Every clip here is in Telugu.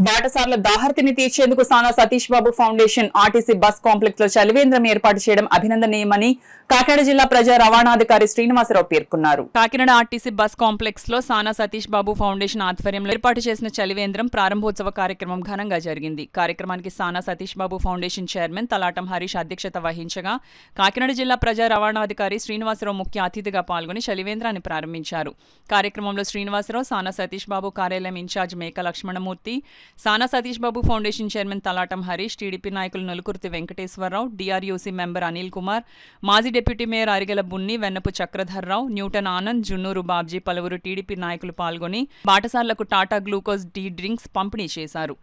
బాటసార్ల దాహర్తిని తీర్చేందుకు సానా Satish Babu foundation RTC bus complex లో చలివేంద్రం ఏర్పాటు చేయడం అభినందనీయమని కాకినాడ జిల్లా ప్రజా రవాణాధికారి శ్రీనివాసరావు పేర్కొన్నారు. కాకినాడ ఆర్టీసీ బస్ కాంప్లెక్స్ లో సానా సతీష్ బాబు ఫౌండేషన్ ఆధ్వర్యంలో ఏర్పాటు చేసిన చలివేంద్రం ప్రారంభోత్సవ కార్యక్రమం ఘనంగా జరిగింది. కార్యక్రమానికి సానా సతీష్ బాబు ఫౌండేషన్ చైర్మన్ తలాటం హరీష్ అధ్యక్షత వహించగా కాకినాడ జిల్లా ప్రజా రవాణాధికారి శ్రీనివాసరావు ముఖ్య అతిథిగా పాల్గొని చలివేంద్రాన్ని ప్రారంభించారు. కార్యక్రమంలో శ్రీనివాసరావు, సానా సతీష్ బాబు కార్యాలయం incharge Meka Lakshmanamurthy, Sana Satish Babu foundation chairman Talatam Harish, TDP నాయకులు నలుకుర్తి వెంకటేశ్వరరావు, డిఆర్యూసీ మెంబర్ అనిల్ కుమార్, మాజీ deputy mayor Arigela Bunni, Vennapu Chakradharrao, Newton Anand, Junnuru Babji పలువురు టీడీపీ నాయకులు పాల్గొని బాటసార్లకు టాటా గ్లూకోజ్ టీ డ్రింక్స్ పంపిణీ చేశారు.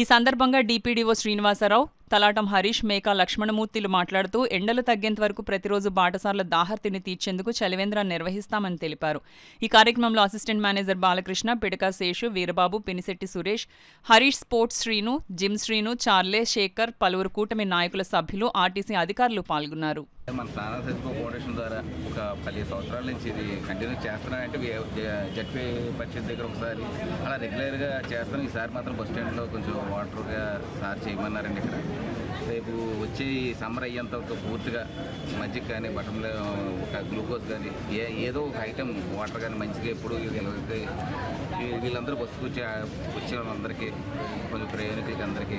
ఈ సందర్భంగా డిపిడిఓ శ్రీనివాసరావు, తలాటం హరీష్, మేకా లక్ష్మణమూర్తిలు మాట్లాడుతూ ఎండలు తగ్గేంత వరకు ప్రతిరోజు బాటసార్ల దాహర్తిని తీర్చేందుకు చలివేంద్రాన్ని నిర్వహిస్తామని తెలిపారు. ఈ కార్యక్రమంలో assistant manager Balakrishna, Pidaka Seshu, Veerababu, Pinisetti Suresh, Harish, sports Srinu, gym Srinu, Charlie, Sekhar, పలువురు కూటమి నాయకుల సభ్యులు, ఆర్టీసీ అధికారులు పాల్గొన్నారు. మన సానా సతీష్ బాబు ఫౌండేషన్ ద్వారా ఒక 10 సంవత్సరాల నుంచి ఇది కంటిన్యూ చేస్తున్నానంటే జడ్పీ పరిషత్ దగ్గర ఒకసారి అలా రెగ్యులర్గా చేస్తాను. ఈసారి మాత్రం బస్ స్టాండ్లో కొంచెం వాటర్గా సార్ చేయమన్నారండి. ఇక్కడ రేపు వచ్చి సమ్మర్ అయ్యేంత వరకు పూర్తిగా మజ్జిగ కానీ బటన్లో ఒక గ్లూకోజ్ కానీ ఏదో ఒక ఐటెం వాటర్ కానీ మంచిగా ఎప్పుడు వీళ్ళందరూ బస్సుకు వచ్చే వాళ్ళందరికీ కొంచెం ప్రయాణికులకి అందరికీ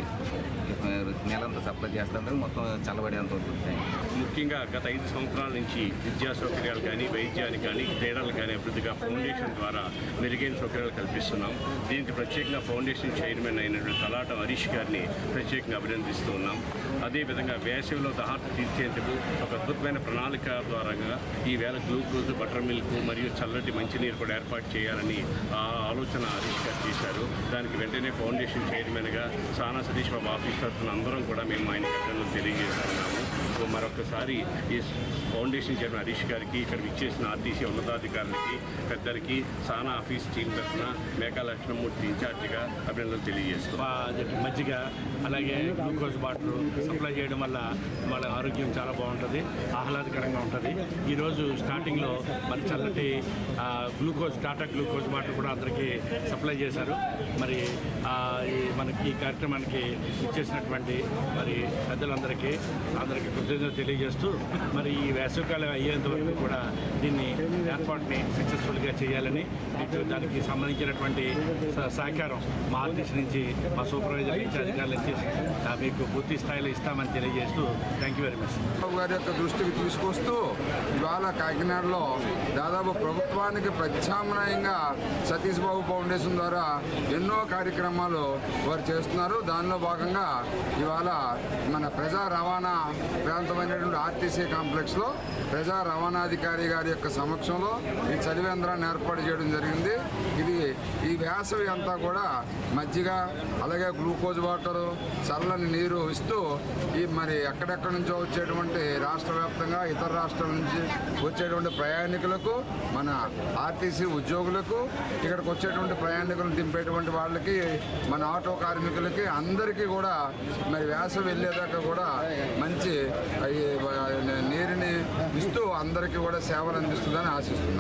నెలంతా సప్లై చేస్తారు. మొత్తం చల్లబడేంత ఉంటుంది. ముఖ్యంగా గత 5 సంవత్సరాల నుంచి విద్యా సౌకర్యాలు కానీ, వైద్యానికి కానీ, క్రీడలు కానీ అభివృద్ధిగా ఫౌండేషన్ ద్వారా మెరుగైన సౌకర్యాలు కల్పిస్తున్నాం. దీనికి ప్రత్యేకంగా ఫౌండేషన్ చైర్మన్ అయినటువంటి తలాటం హరీష్ గారిని ప్రత్యేకంగా అభినందిస్తూ ఉన్నాం. అదేవిధంగా వేసవిలో దాహర్తి తీర్చేందుకు ఒక అద్భుతమైన ప్రణాళిక ద్వారా ఈవేళ గ్లూకోజ్, బటర్ మిల్క్ మరియు చల్లటి మంచినీరు కూడా ఏర్పాటు చేయాలని ఆలోచన హరీష్ గారు చేశారు. దానికి వెంటనే ఫౌండేషన్ చైర్మన్గా సానా సతీష్ బాబు ఆఫీస్ తరఫున అందరం కూడా మేము ఆయన అభినందనలు తెలియజేస్తున్నాము. మరొకసారి ఈ ఫౌండేషన్ చైర్మన్ హరీష్ గారికి, ఇక్కడ విచ్చేసిన ఆర్టీసీ ఉన్నతాధికారులకి, పెద్దలకి, సానా ఆఫీస్ టీం తరఫున మేకా లక్ష్మణమూర్తి ఇన్ఛార్జిగా అభినందనలు తెలియజేస్తాం. మజ్జిగ అలాగే గ్లూకోజ్ బాటిల్ సప్లై చేయడం వల్ల వాళ్ళ ఆరోగ్యం చాలా బాగుంటుంది, ఆహ్లాదకరంగా ఉంటుంది. ఈరోజు స్టార్టింగ్లో మరి చల్లటి గ్లూకోజ్, టాటా గ్లూకోజ్ బాటిల్ కూడా అందరికీ సప్లై చేశారు. మరి మనకి ఈ కార్యక్రమానికి ఇచ్చేసినటువంటి మరి పెద్దలందరికీ కృతజ్ఞతలు తెలియజేస్తూ మరి ఈ వేసవికాలం అయ్యేంత వరకు కూడా దీన్ని ఏర్పాటుని సక్సెస్ఫుల్గా చేయాలని, దానికి సంబంధించినటువంటి సహకారం మా ఆర్టీసీ నుంచి, మా సూపర్వైజర్ నుంచి, అధికారుల నుంచి మీకు పూర్తి స్థాయిలో ఇస్తామని తెలియజేస్తూ థ్యాంక్ యూ వెరీ మచ్. గారి యొక్క దృష్టికి తీసుకొస్తూ ఇవాళ కాకినాడలో దాదాపు ప్రభుత్వానికి ప్రత్యామ్నాయంగా సతీష్ బాబు ఫౌండేషన్ ద్వారా ఎన్నో కార్యక్రమాలు వారు చేస్తున్నారు. దానిలో భాగంగా ఇవాళ మన ప్రజా రవాణా ప్రాంతమైనటువంటి ఆర్టీసీ కాంప్లెక్స్లో ప్రజా రవాణాధికారి గారి యొక్క సమక్షంలో ఈ చలివేంద్రాన్ని ఏర్పాటు చేయడం జరిగింది. ఇది ఈ వేసవి అంతా కూడా మజ్జిగ, అలాగే గ్లూకోజ్ వాటర్, చల్లని నీరు ఇస్తూ ఈ మరి ఎక్కడెక్కడి నుంచో వచ్చేటువంటి రాష్ట్ర వ్యాప్తంగా ఇతర రాష్ట్రాల నుంచి వచ్చేటువంటి ప్రయాణికులకు, మన ఆర్టీసీ ఉద్యోగులకు, ఇక్కడికి వచ్చేటువంటి ప్రయాణికులను దింపేటువంటి వాళ్ళకి, మన ఆటో కార్మికులకి అందరికీ కూడా మరి వేసవి వెళ్ళేదాకా కూడా మంచి నీరుని ఇస్తూ అందరికీ కూడా సేవలు అందిస్తుందని ఆశిస్తున్నాను.